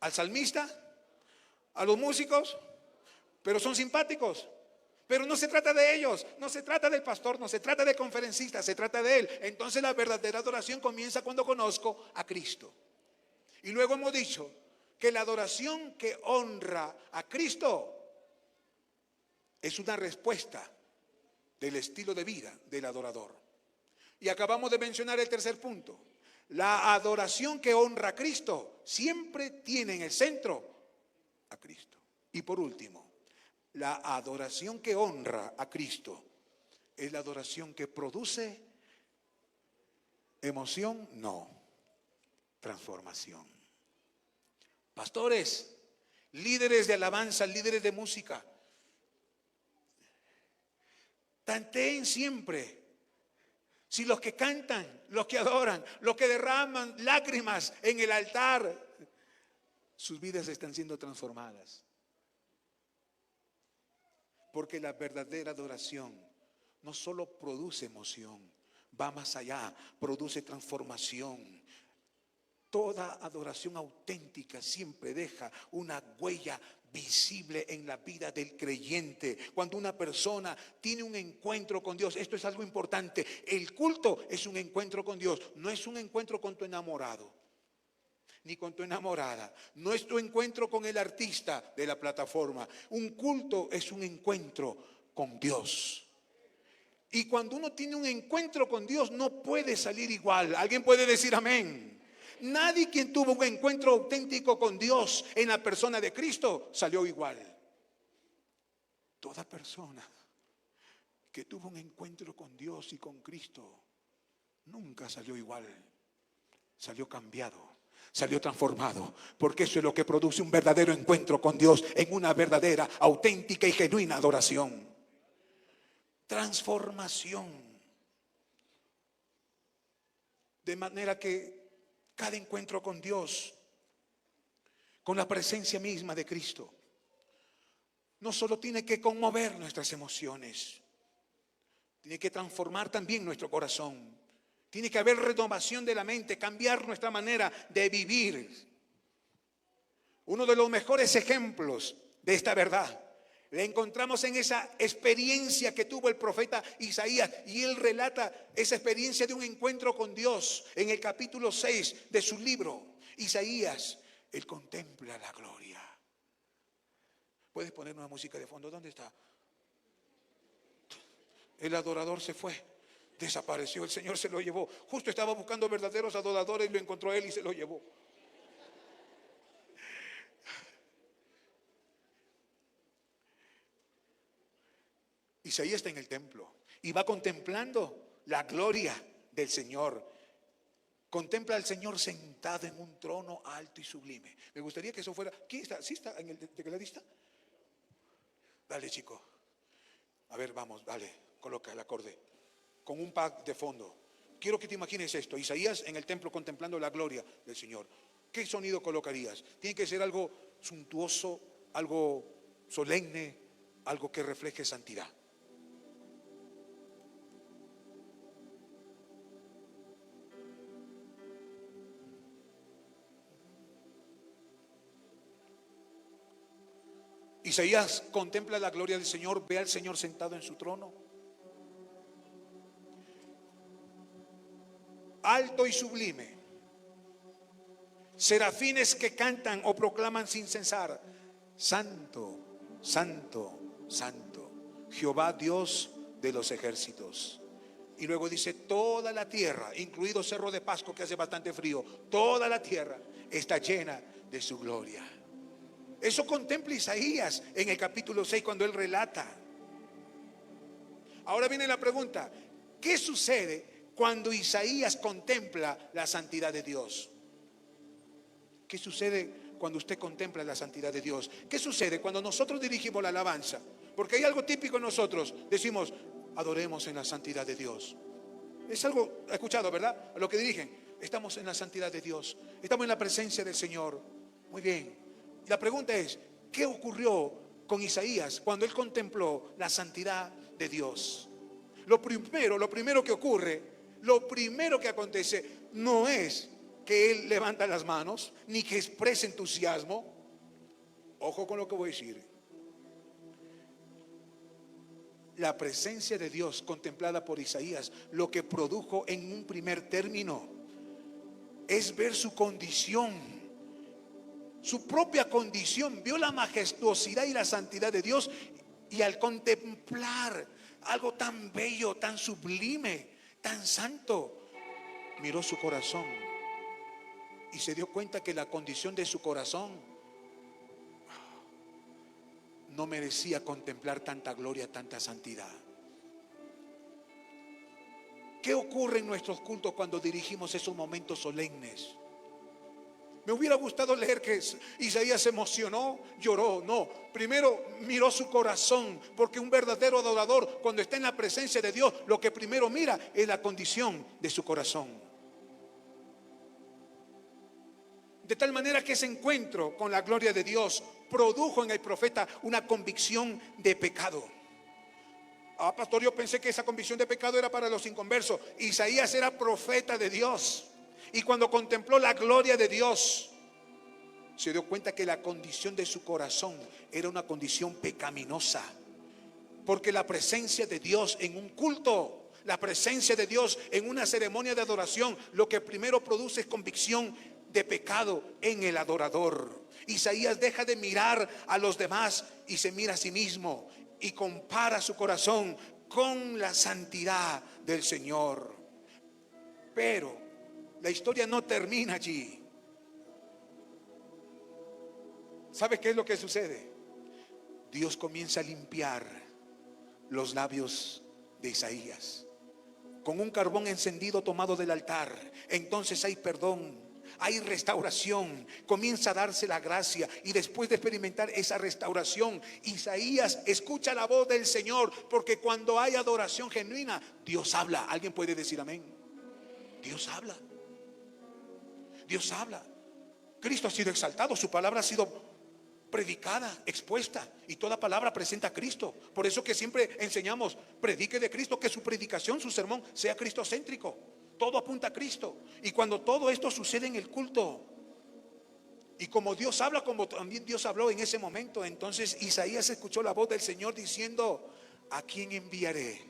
¿Al salmista? ¿A los músicos? Pero son simpáticos. Pero no se trata de ellos, no se trata del pastor, no se trata del conferencista, se trata de Él. Entonces la verdadera adoración comienza cuando conozco a Cristo. Y luego hemos dicho que la adoración que honra a Cristo es una respuesta del estilo de vida del adorador. Y acabamos de mencionar el tercer punto. La adoración que honra a Cristo siempre tiene en el centro a Cristo. Y por último, la adoración que honra a Cristo es la adoración que produce emoción, no, transformación. Pastores, líderes de alabanza, líderes de música, tanteen siempre si los que cantan, los que adoran, los que derraman lágrimas en el altar, sus vidas están siendo transformadas. Porque la verdadera adoración no solo produce emoción, va más allá, produce transformación. Toda adoración auténtica siempre deja una huella visible en la vida del creyente. Cuando una persona tiene un encuentro con Dios, esto es algo importante. El culto es un encuentro con Dios, no es un encuentro con tu enamorado, ni con tu enamorada. No es tu encuentro con el artista de la plataforma. Un culto es un encuentro con Dios. Y cuando uno tiene un encuentro con Dios, no puede salir igual. ¿Alguien puede decir amén? Nadie quien tuvo un encuentro auténtico con Dios en la persona de Cristo salió igual. Toda persona que tuvo un encuentro con Dios y con Cristo nunca salió igual. Salió cambiado, salió transformado, porque eso es lo que produce un verdadero encuentro con Dios en una verdadera, auténtica y genuina adoración. Transformación. De manera que cada encuentro con Dios, con la presencia misma de Cristo, no solo tiene que conmover nuestras emociones, tiene que transformar también nuestro corazón. Tiene que haber renovación de la mente, cambiar nuestra manera de vivir. Uno de los mejores ejemplos de esta verdad le encontramos en esa experiencia que tuvo el profeta Isaías, y él relata esa experiencia de un encuentro con Dios en el capítulo 6 de su libro. Isaías, él contempla la gloria. ¿Puedes poner una música de fondo? ¿Dónde está? El adorador se fue, desapareció, el Señor se lo llevó. Justo estaba buscando verdaderos adoradores y lo encontró él y se lo llevó. Isaías está en el templo y va contemplando la gloria del Señor. Contempla al Señor sentado en un trono alto y sublime. Me gustaría que eso fuera. ¿Quién está? ¿Sí está en el tecladista? Dale, chico. A ver, vamos, dale, coloca el acorde. Con un pack de fondo. Quiero que te imagines esto. Isaías en el templo contemplando la gloria del Señor. ¿Qué sonido colocarías? Tiene que ser algo suntuoso, algo solemne, algo que refleje santidad. Isaías contempla la gloria del Señor, ve al Señor sentado en su trono, alto y sublime. Serafines que cantan o proclaman sin cesar: Santo, Santo, Santo, Jehová Dios de los ejércitos. Y luego dice: toda la tierra, incluido Cerro de Pasco, que hace bastante frío, toda la tierra está llena de su gloria. Eso contempla Isaías en el capítulo 6 cuando él relata. Ahora viene la pregunta: ¿qué sucede cuando Isaías contempla la santidad de Dios? ¿Qué sucede cuando usted contempla la santidad de Dios? ¿Qué sucede cuando nosotros dirigimos la alabanza? Porque hay algo típico en nosotros. Decimos: adoremos en la santidad de Dios. Es algo escuchado, ¿verdad? A lo que dirigen. Estamos en la santidad de Dios. Estamos en la presencia del Señor. Muy bien. La pregunta es: ¿qué ocurrió con Isaías cuando él contempló la santidad de Dios? Lo primero que ocurre, lo primero que acontece, no es que él levanta las manos, ni que exprese entusiasmo. Ojo con lo que voy a decir. La presencia de Dios contemplada por Isaías, lo que produjo en un primer término es ver su condición, su propia condición. Vio la majestuosidad y la santidad de Dios, y al contemplar algo tan bello, tan sublime, tan santo, miró su corazón y se dio cuenta que la condición de su corazón no merecía contemplar tanta gloria, tanta santidad. ¿Qué ocurre en nuestros cultos cuando dirigimos esos momentos solemnes? Me hubiera gustado leer que Isaías se emocionó, lloró. No, primero miró su corazón, porque un verdadero adorador, cuando está en la presencia de Dios, lo que primero mira es la condición de su corazón. De tal manera que ese encuentro con la gloria de Dios produjo en el profeta una convicción de pecado. Pastor, yo pensé que esa convicción de pecado era para los inconversos. Isaías era profeta de Dios, y cuando contempló la gloria de Dios, se dio cuenta que la condición de su corazón era una condición pecaminosa. Porque la presencia de Dios en un culto, la presencia de Dios en una ceremonia de adoración, lo que primero produce es convicción de pecado en el adorador. Isaías deja de mirar a los demás y se mira a sí mismo. y compara su corazón con la santidad del Señor. Pero la historia no termina allí. ¿Sabe qué es lo que sucede? Dios comienza a limpiar los labios de Isaías con un carbón encendido tomado del altar. Entonces hay perdón, hay restauración, comienza a darse la gracia. Y después de experimentar esa restauración, Isaías escucha la voz del Señor, porque cuando hay adoración genuina, Dios habla. ¿Alguien puede decir amén? Dios habla. Dios habla. Cristo ha sido exaltado, su palabra ha sido predicada, expuesta, y toda palabra presenta a Cristo. Por eso que siempre enseñamos: predique de Cristo, que su predicación, su sermón sea cristocéntrico. Todo apunta a Cristo. Y cuando todo esto sucede en el culto, y como Dios habla, como también Dios habló en ese momento, entonces Isaías escuchó la voz del Señor diciendo: ¿a quién enviaré?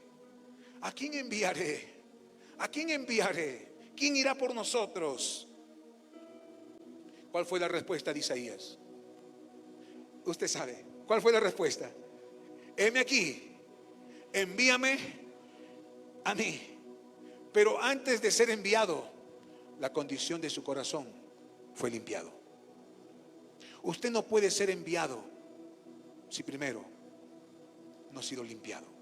¿A quién enviaré? ¿A quién enviaré? ¿Quién irá por nosotros? ¿Cuál fue la respuesta de Isaías? Usted sabe. ¿Cuál fue la respuesta? Heme aquí, envíame a mí. Pero antes de ser enviado, la condición de su corazón fue limpiado. Usted no puede ser enviado si primero no ha sido limpiado.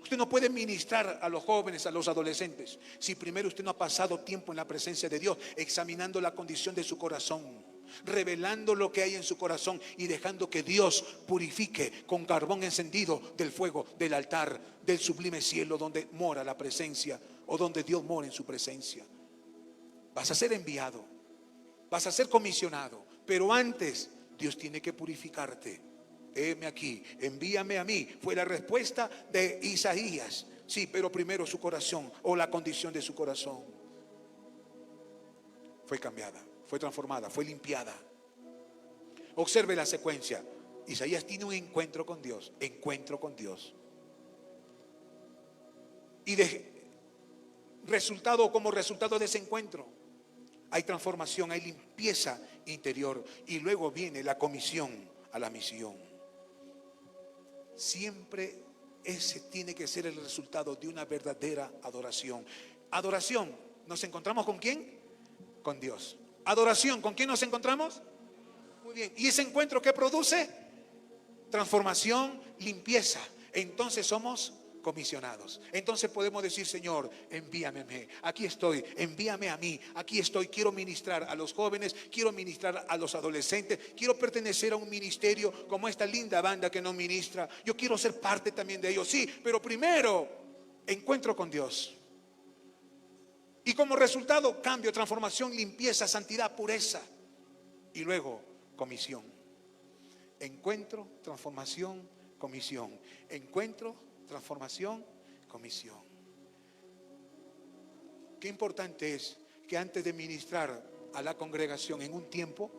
Usted no puede ministrar a los jóvenes, a los adolescentes, si primero usted no ha pasado tiempo en la presencia de Dios, examinando la condición de su corazón, revelando lo que hay en su corazón y dejando que Dios purifique con carbón encendido del fuego del altar del sublime cielo, donde mora la presencia, o donde Dios mora en su presencia. Vas a ser enviado, vas a ser comisionado, pero antes Dios tiene que purificarte. Heme aquí, envíame a mí, fue la respuesta de Isaías. Sí, pero primero su corazón, o la condición de su corazón, fue cambiada, fue transformada, fue limpiada. Observe la secuencia. Isaías tiene un encuentro con Dios, encuentro con Dios. Y como resultado de ese encuentro, hay transformación, hay limpieza interior, y luego viene la comisión a la misión. Siempre ese tiene que ser el resultado de una verdadera adoración. Adoración, ¿nos encontramos con quién? Con Dios. Adoración, ¿con quién nos encontramos? Muy bien. ¿Y ese encuentro qué produce? Transformación, limpieza. Entonces somos comisionados. Entonces podemos decir: Señor, envíame a mí, aquí estoy, envíame a mí, aquí estoy. Quiero ministrar a los jóvenes, quiero ministrar a los adolescentes, quiero pertenecer a un ministerio como esta linda banda que nos ministra. Yo quiero ser parte también de ellos, sí, pero primero encuentro con Dios. Y como resultado, cambio, transformación, limpieza, santidad, pureza. Y luego, comisión. Encuentro, transformación, comisión. Encuentro, transformación, comisión. Qué importante es que antes de ministrar a la congregación en un tiempo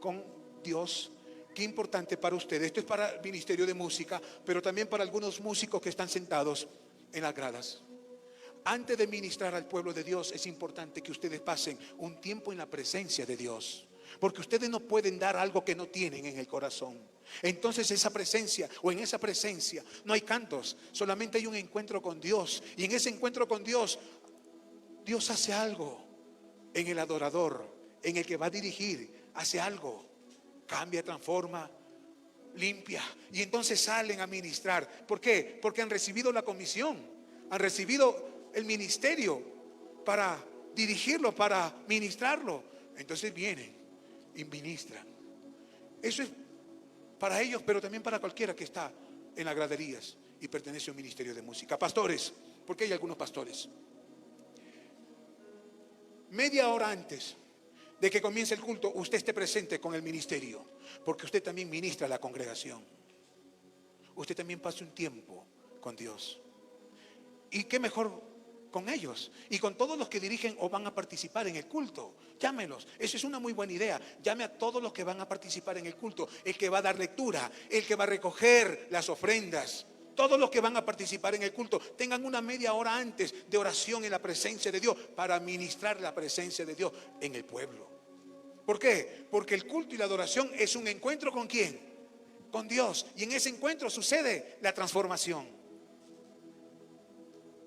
con Dios, qué importante para ustedes. Esto es para el ministerio de música, pero también para algunos músicos que están sentados en las gradas. Antes de ministrar al pueblo de Dios, es importante que ustedes pasen un tiempo en la presencia de Dios, porque ustedes no pueden dar algo que no tienen en el corazón. Entonces esa presencia, o en esa presencia, no hay cantos, solamente hay un encuentro con Dios. Y en ese encuentro con Dios, Dios hace algo en el adorador, en el que va a dirigir, hace algo, cambia, transforma, limpia. Y entonces salen a ministrar. ¿Por qué? Porque han recibido la comisión, han recibido el ministerio para dirigirlo, para ministrarlo. Entonces vienen y ministran. Eso es para ellos, pero también para cualquiera que está en las graderías y pertenece a un ministerio de música. Pastores, porque hay algunos pastores. Media hora antes de que comience el culto, usted esté presente con el ministerio, porque usted también ministra a la congregación. Usted también pasa un tiempo con Dios. Y qué mejor con ellos y con todos los que dirigen o van a participar en el culto. Llámelos, eso es una muy buena idea. Llame a todos los que van a participar en el culto, el que va a dar lectura, el que va a recoger las ofrendas. Todos los que van a participar en el culto tengan una media hora antes de oración en la presencia de Dios, para ministrar la presencia de Dios en el pueblo. ¿Por qué? Porque el culto y la adoración es un encuentro ¿con quién? con Dios. Y en ese encuentro sucede la transformación.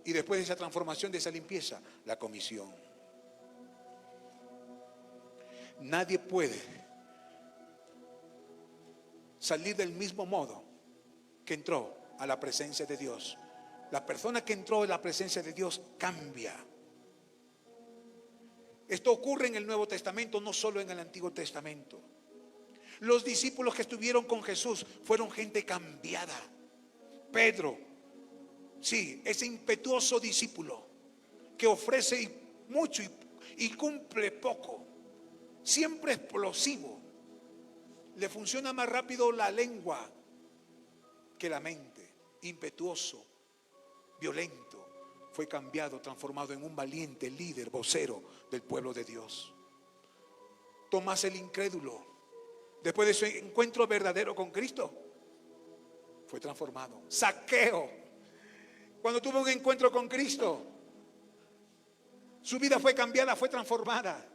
Y después de esa transformación, de esa limpieza, la comisión. Nadie puede salir del mismo modo que entró a la presencia de Dios. La persona que entró en la presencia de Dios cambia. Esto ocurre en el Nuevo Testamento, no solo en el Antiguo Testamento. Los discípulos que estuvieron con Jesús fueron gente cambiada. Pedro, sí, ese impetuoso discípulo que ofrece mucho y cumple poco, siempre explosivo. Le funciona más rápido la lengua que la mente. Impetuoso, violento, fue cambiado, transformado en un valiente líder, vocero del pueblo de Dios. Tomás el incrédulo, después de su encuentro verdadero con Cristo, fue transformado. Zaqueo, cuando tuvo un encuentro con Cristo, su vida fue cambiada, fue transformada.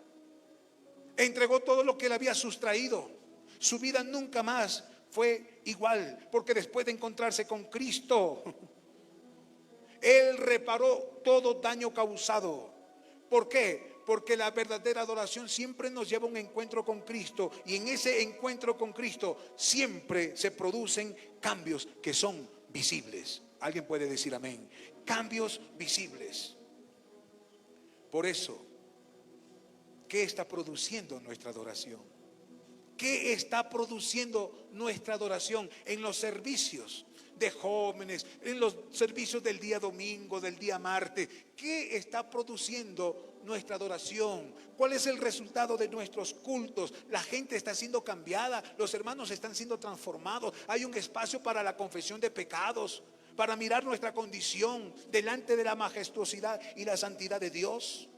Entregó todo lo que le había sustraído. Su vida nunca más fue igual, porque después de encontrarse con Cristo, Él reparó todo daño causado. ¿Por qué? Porque la verdadera adoración siempre nos lleva a un encuentro con Cristo, y en ese encuentro con Cristo siempre se producen cambios que son visibles. ¿Alguien puede decir amén? Cambios visibles. Por eso, ¿qué está produciendo nuestra adoración? ¿Qué está produciendo nuestra adoración en los servicios de jóvenes, en los servicios del día domingo, del día martes? ¿Qué está produciendo nuestra adoración? ¿Cuál es el resultado de nuestros cultos? La gente está siendo cambiada, los hermanos están siendo transformados. Hay un espacio para la confesión de pecados, para mirar nuestra condición delante de la majestuosidad y la santidad de Dios.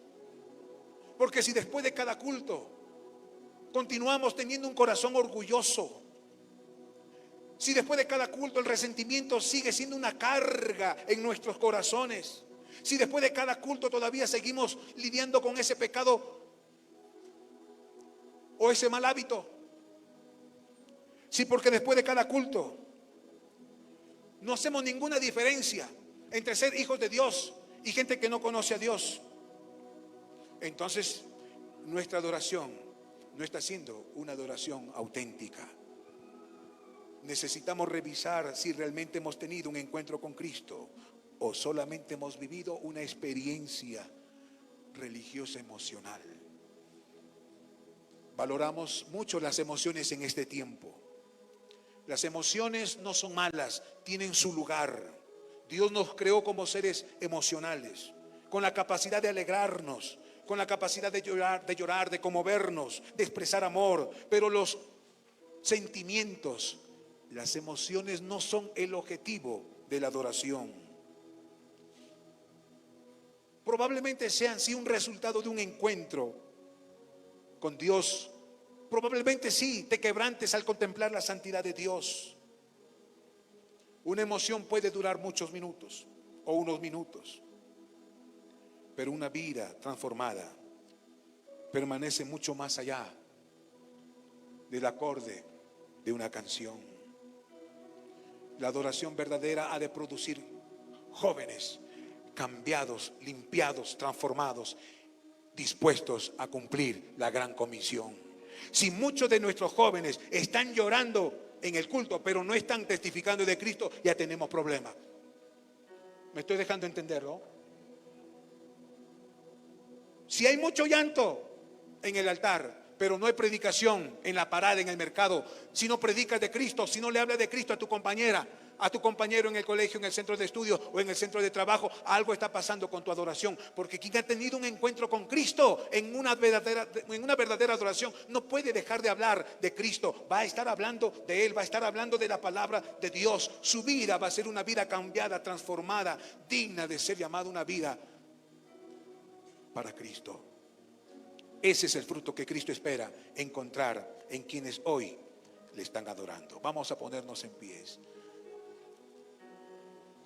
Porque si después de cada culto continuamos teniendo un corazón orgulloso, si después de cada culto el resentimiento sigue siendo una carga en nuestros corazones, si después de cada culto todavía seguimos lidiando con ese pecado o ese mal hábito, si porque después de cada culto no hacemos ninguna diferencia entre ser hijos de Dios y gente que no conoce a Dios, entonces nuestra adoración no está siendo una adoración auténtica. Necesitamos revisar si realmente hemos tenido un encuentro con Cristo o solamente hemos vivido una experiencia religiosa emocional. Valoramos mucho las emociones en este tiempo. Las emociones no son malas, tienen su lugar. Dios nos creó como seres emocionales, con la capacidad de alegrarnos, con la capacidad de llorar, de conmovernos, de expresar amor. Pero los sentimientos, las emociones no son el objetivo de la adoración. Probablemente sean sí un resultado de un encuentro con Dios. Probablemente sí te quebrantes al contemplar la santidad de Dios. Una emoción puede durar muchos minutos o unos minutos, pero una vida transformada permanece mucho más allá del acorde de una canción. La adoración verdadera ha de producir jóvenes cambiados, limpiados, transformados, dispuestos a cumplir la gran comisión. Si muchos de nuestros jóvenes están llorando en el culto, pero no están testificando de Cristo, ya tenemos problemas. ¿Me estoy dejando entenderlo? Si hay mucho llanto en el altar, pero no hay predicación en la parada, en el mercado, si no predicas de Cristo, si no le hablas de Cristo a tu compañera, a tu compañero en el colegio, en el centro de estudio o en el centro de trabajo, algo está pasando con tu adoración. Porque quien ha tenido un encuentro con Cristo en una verdadera adoración no puede dejar de hablar de Cristo. Va a estar hablando de Él, va a estar hablando de la palabra de Dios. Su vida va a ser una vida cambiada, transformada, digna de ser llamada una vida para Cristo. Ese es el fruto que Cristo espera encontrar en quienes hoy le están adorando. Vamos a ponernos en pies.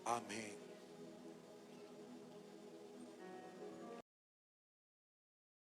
Amén.